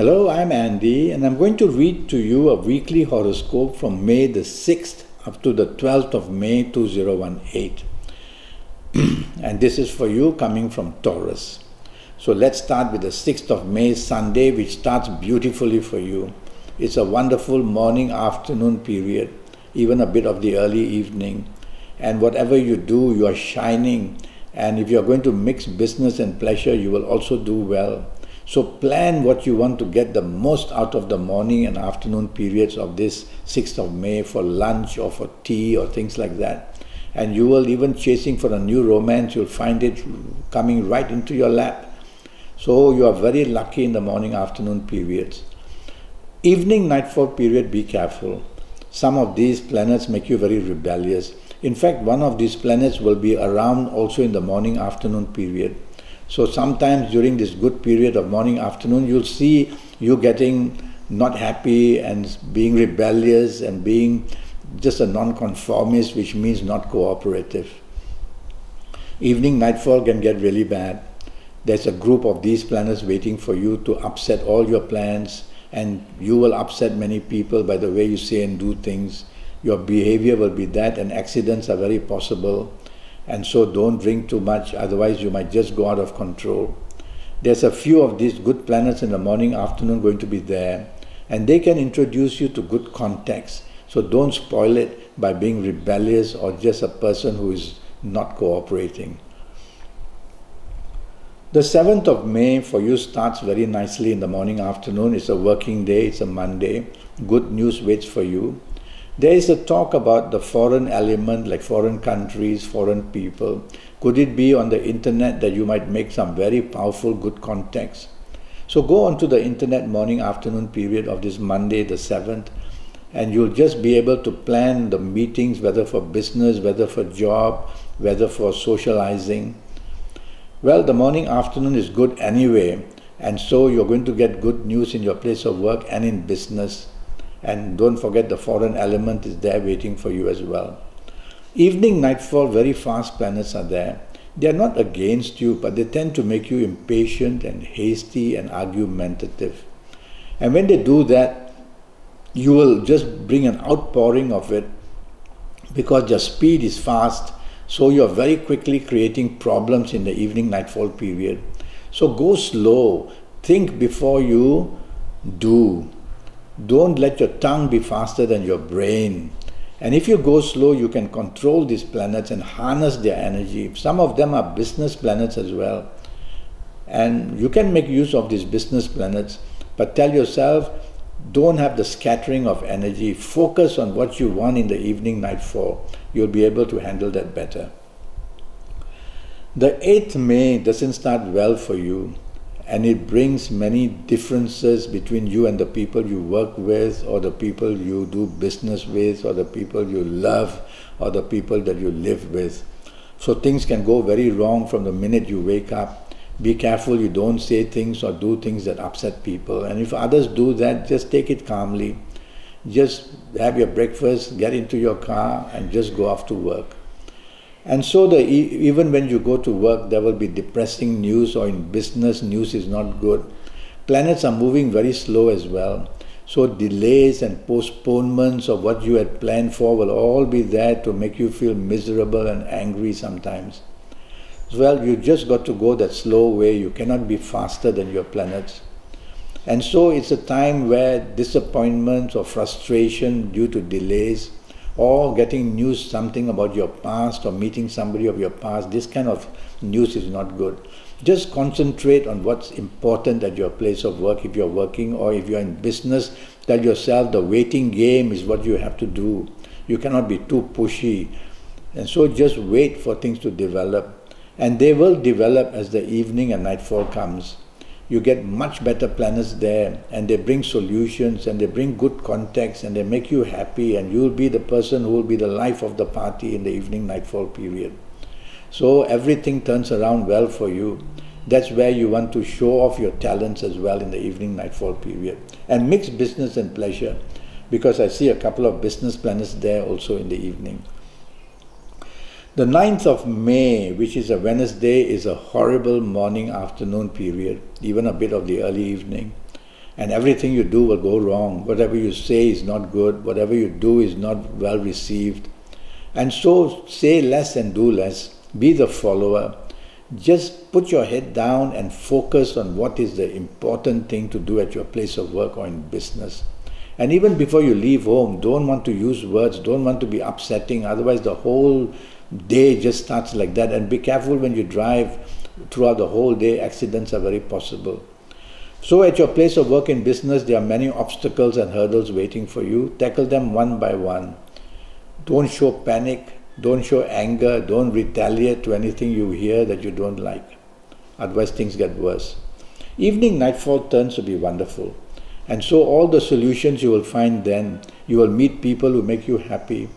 Hello, I'm Andy, and I'm going to read to you a weekly horoscope from May the 6th up to the 12th of May 2018. And this is for you coming from Taurus. So let's start with the 6th of May, Sunday, which starts beautifully for you. It's a wonderful morning-afternoon period, even a bit of the early evening. And whatever you do, you are shining. And if you're going to mix business and pleasure, you will also do well. So plan what you want to get the most out of the morning and afternoon periods of this 6th of May for lunch or for tea or things like that. And you will, even chasing for a new romance, you'll find it coming right into your lap. So you are very lucky in the morning-afternoon periods. Evening nightfall period, be careful. Some of these planets make you very rebellious. In fact, one of these planets will be around also in the morning-afternoon period. So sometimes during this good period of morning-afternoon, you'll see you getting not happy and being rebellious and being just a non-conformist, which means not cooperative. Evening nightfall can get really bad. There's a group of these planets waiting for you to upset all your plans, and you will upset many people by the way you say and do things. Your behavior will be that, and accidents are very possible. And so don't drink too much, otherwise you might just go out of control. There's a few of these good planets in the morning, afternoon going to be there, and they can introduce you to good contacts. So don't spoil it by being rebellious or just a person who is not cooperating. The 7th of May for you starts very nicely in the morning, afternoon. It's a working day, it's a Monday. Good news waits for you. There is a talk about the foreign element, like foreign countries, foreign people. Could it be on the internet that you might make some very powerful, good contacts? So go onto the internet morning, afternoon period of this Monday, the 7th, and you'll just be able to plan the meetings, whether for business, whether for job, whether for socializing. Well, the morning, afternoon is good anyway, and so you're going to get good news in your place of work and in business. And don't forget the foreign element is there waiting for you as well. Evening, nightfall, very fast planets are there. They are not against you, but they tend to make you impatient and hasty and argumentative. And when they do that, you will just bring an outpouring of it because your speed is fast. So you're very quickly creating problems in the evening, nightfall period. So go slow. Think before you do. Don't let your tongue be faster than your brain. And if you go slow, you can control these planets and harness their energy. Some of them are business planets as well. And you can make use of these business planets, but tell yourself, don't have the scattering of energy. Focus on what you want in the evening, nightfall. You'll be able to handle that better. The 8th May doesn't start well for you. And it brings many differences between you and the people you work with, or the people you do business with, or the people you love, or the people that you live with. So things can go very wrong from the minute you wake up. Be careful you don't say things or do things that upset people. And if others do that, just take it calmly. Just have your breakfast, get into your car, and just go off to work. And so even when you go to work, there will be depressing news, or in business, news is not good. Planets are moving very slow as well. So delays and postponements of what you had planned for will all be there to make you feel miserable and angry sometimes. Well, you just got to go that slow way. You cannot be faster than your planets. And so it's a time where disappointments or frustration due to delays, or getting news something about your past, or meeting somebody of your past, this kind of news is not good. Just concentrate on what's important at your place of work if you're working, or if you're in business, tell yourself the waiting game is what you have to do. You cannot be too pushy. And so just wait for things to develop. And they will develop as the evening and nightfall comes. You get much better planets there, and they bring solutions, and they bring good contacts, and they make you happy, and you'll be the person who will be the life of the party in the evening nightfall period. So everything turns around well for you. That's where you want to show off your talents as well in the evening nightfall period. And mix business and pleasure, because I see a couple of business planets there also in the evening. The 9th of May, which is a Wednesday, is a horrible morning-afternoon period, even a bit of the early evening. and everything you do will go wrong. Whatever you say is not good. Whatever you do is not well received. And so say less and do less. Be the follower. Just put your head down and focus on what is the important thing to do at your place of work or in business. And even before you leave home, don't want to use words, don't want to be upsetting, otherwise the whole day just starts like that. And be careful when you drive throughout the whole day, accidents are very possible. So at your place of work in business, there are many obstacles and hurdles waiting for you. Tackle them one by one. Don't show panic, don't show anger, don't retaliate to anything you hear that you don't like. Otherwise things get worse. Evening nightfall turns to be wonderful. And so all the solutions you will find then, you will meet people who make you happy.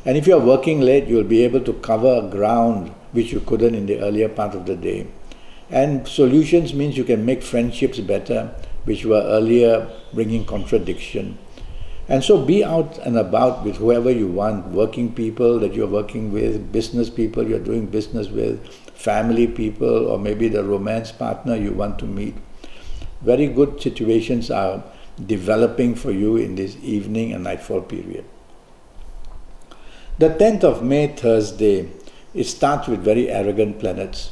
And if you are working late, you will be able to cover ground which you couldn't in the earlier part of the day. And solutions means you can make friendships better, which were earlier bringing contradiction. And so be out and about with whoever you want, working people that you're working with, business people you're doing business with, family people, or maybe the romance partner you want to meet. Very good situations are developing for you in this evening and nightfall period. The 10th of May, Thursday, it starts with very arrogant planets.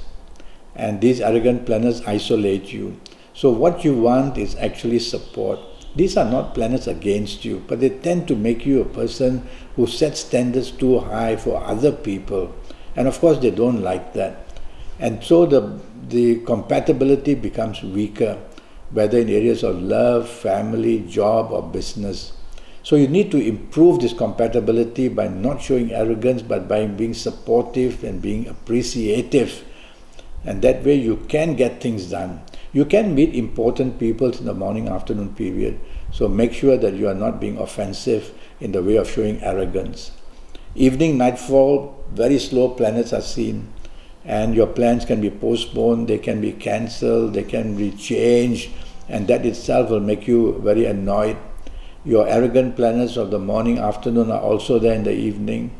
And these arrogant planets isolate you. So what you want is actually support. These are not planets against you, but they tend to make you a person who sets standards too high for other people. And of course they don't like that. And so the compatibility becomes weaker, whether in areas of love, family, job or business. So you need to improve this compatibility by not showing arrogance, but by being supportive and being appreciative. And that way you can get things done. You can meet important people in the morning-afternoon period. So make sure that you are not being offensive in the way of showing arrogance. Evening, nightfall, very slow planets are seen. And your plans can be postponed, they can be cancelled, they can be changed. And that itself will make you very annoyed. Your arrogant planets of the morning, afternoon are also there in the evening.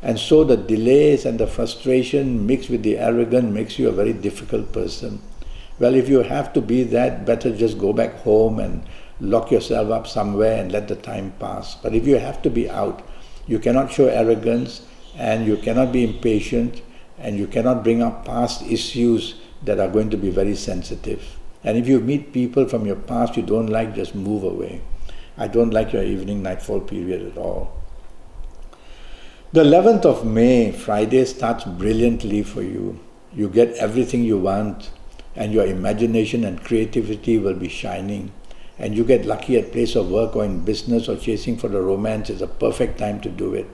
And so the delays and the frustration mixed with the arrogance makes you a very difficult person. Well, if you have to be that, better just go back home and lock yourself up somewhere and let the time pass. But if you have to be out, you cannot show arrogance and you cannot be impatient and you cannot bring up past issues that are going to be very sensitive. And if you meet people from your past you don't like, just move away. I don't like your evening nightfall period at all. The 11th of May, Friday, starts brilliantly for you. You get everything you want and your imagination and creativity will be shining. And you get lucky at place of work or in business or chasing for the romance. Is a perfect time to do it.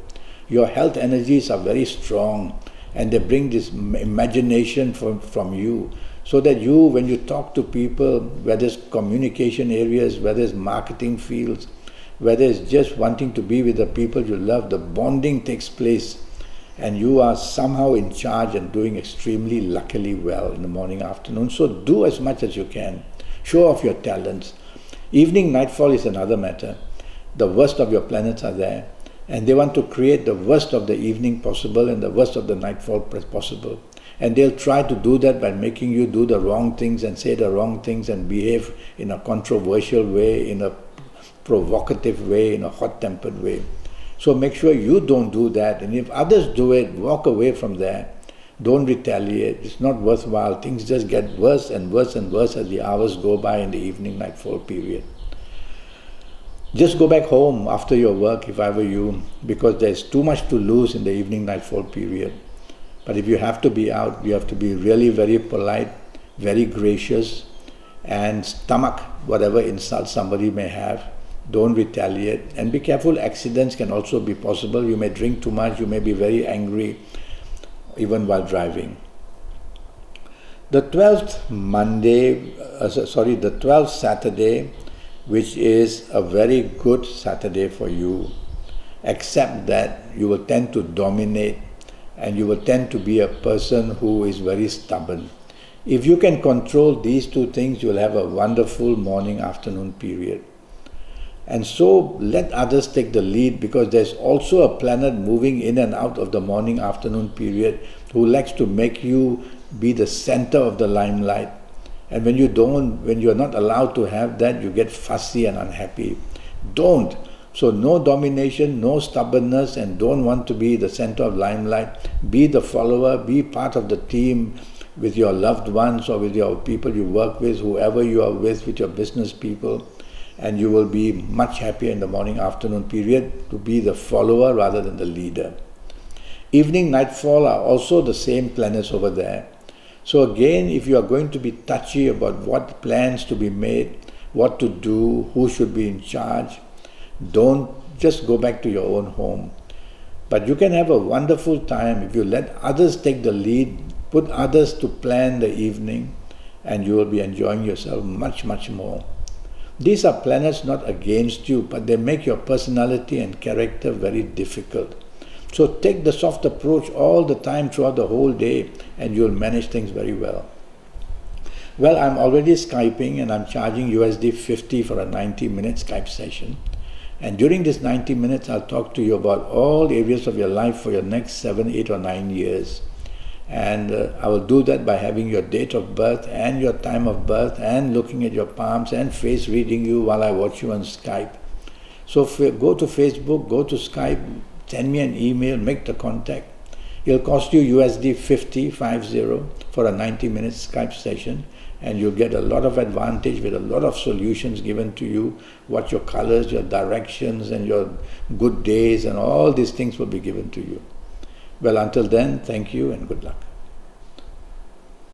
Your health energies are very strong and they bring this imagination from you, so that you, when you talk to people, whether it's communication areas, whether it's marketing fields, whether it's just wanting to be with the people you love, the bonding takes place and you are somehow in charge and doing extremely luckily well in the morning, afternoon. So do as much as you can. Show off your talents. Evening, nightfall is another matter. The worst of your planets are there. And they want to create the worst of the evening possible and the worst of the nightfall possible. And they'll try to do that by making you do the wrong things and say the wrong things and behave in a controversial way, in a provocative way, in a hot-tempered way. So make sure you don't do that. And if others do it, walk away from there. Don't retaliate. It's not worthwhile. Things just get worse and worse and worse as the hours go by in the evening nightfall period. Just go back home after your work if I were you, because there's too much to lose in the evening nightfall period. But if you have to be out, you have to be really very polite, very gracious, and stomach whatever insults somebody may have. Don't retaliate. And be careful, accidents can also be possible. You may drink too much, you may be very angry, even while driving. The 12th Saturday, which is a very good Saturday for you, except that you will tend to dominate and you will tend to be a person who is very stubborn. If you can control these two things, you will have a wonderful morning-afternoon period. And so let others take the lead, because there's also a planet moving in and out of the morning-afternoon period who likes to make you be the center of the limelight. And when you're not allowed to have that, you get fussy and unhappy. Don't. So no domination, no stubbornness, and don't want to be the center of limelight. Be the follower, be part of the team with your loved ones or with your people you work with, whoever you are with your business people, and you will be much happier in the morning, afternoon period to be the follower rather than the leader. Evening, nightfall are also the same planets over there. So again, if you are going to be touchy about what plans to be made, what to do, who should be in charge, don't just go back to your own home. But you can have a wonderful time if you let others take the lead, put others to plan the evening, and you will be enjoying yourself much, much more. These are planets not against you, but they make your personality and character very difficult. So take the soft approach all the time throughout the whole day, and you'll manage things very well. Well, I'm already Skyping, and I'm charging USD 50 for a 90-minute Skype session. And during this 90 minutes, I'll talk to you about all areas of your life for your next 7, 8, or 9 years. And I will do that by having your date of birth and your time of birth and looking at your palms and face reading you while I watch you on Skype. So go to Facebook, go to Skype, send me an email, make the contact. It'll cost you USD 50 for a 90-minute Skype session, and you'll get a lot of advantage with a lot of solutions given to you, what your colors, your directions, and your good days, and all these things will be given to you. Well, until then, thank you and good luck.